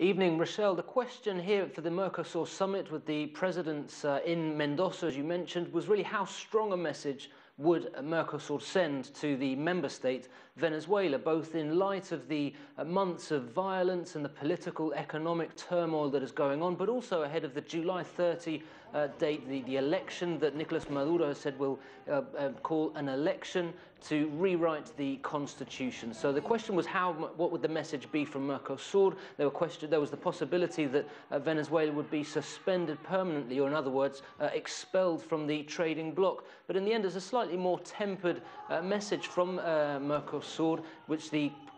Evening, Rochelle. The question here for the Mercosur summit with the presidents in Mendoza, as you mentioned, was really how strong a message would Mercosur send to the member state, Venezuela, both in light of the months of violence and the political, economic turmoil that is going on, but also ahead of the July 30 date, the election that Nicolas Maduro has said will call an election to rewrite the constitution. So the question was what would the message be from Mercosur? There was the possibility that Venezuela would be suspended permanently, or in other words, expelled from the trading bloc. But in the end, there's a slightly more tempered message from Mercosur,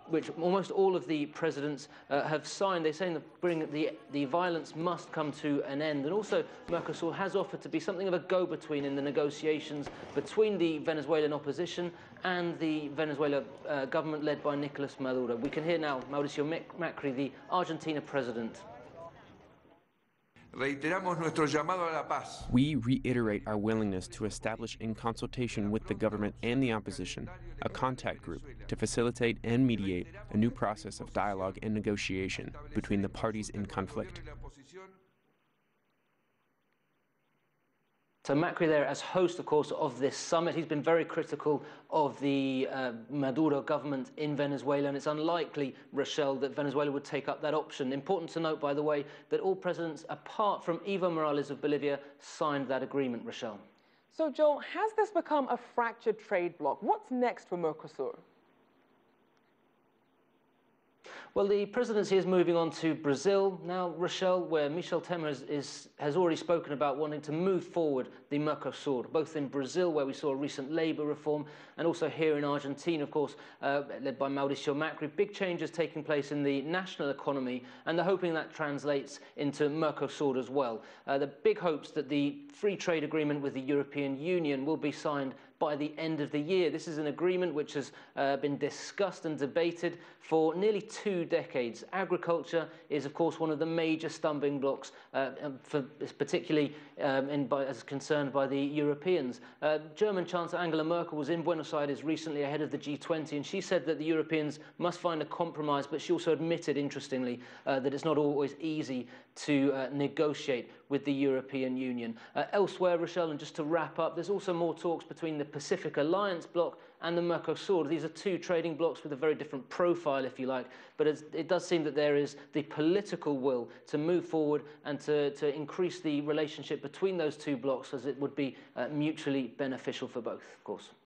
which almost all of the presidents have signed. They're saying that the violence must come to an end. And also, Mercosur has offered to be something of a go-between in the negotiations between the Venezuelan opposition and the Venezuela government led by Nicolas Maduro. We can hear now Mauricio Macri, the Argentina president. We reiterate our willingness to establish, in consultation with the government and the opposition, a contact group to facilitate and mediate a new process of dialogue and negotiation between the parties in conflict. So Macri there as host, of course, of this summit. He's been very critical of the Maduro government in Venezuela, and it's unlikely, Rochelle, that Venezuela would take up that option. Important to note, by the way, that all presidents, apart from Evo Morales of Bolivia, signed that agreement, Rochelle. So, Joel, has this become a fractured trade bloc? What's next for Mercosur? Well, the presidency is moving on to Brazil now, Rochelle, where Michel Temer has already spoken about wanting to move forward the Mercosur, both in Brazil, where we saw a recent labor reform, and also here in Argentina, of course, led by Mauricio Macri. Big changes taking place in the national economy, and they're hoping that translates into Mercosur as well. The big hopes that the free trade agreement with the European Union will be signed by the end of the year. This is an agreement which has been discussed and debated for nearly 2 decades. Agriculture is, of course, one of the major stumbling blocks, particularly as concerned by the Europeans. German Chancellor Angela Merkel was in Buenos Aires recently ahead of the G20, and she said that the Europeans must find a compromise, but she also admitted, interestingly, that it's not always easy to negotiate with the European Union. Elsewhere, Rochelle, and just to wrap up, there's also more talks between the Pacific Alliance bloc and the Mercosur. These are 2 trading blocs with a very different profile, if you like, but it does seem that there is the political will to move forward and to increase the relationship between those 2 blocs, as it would be mutually beneficial for both, of course.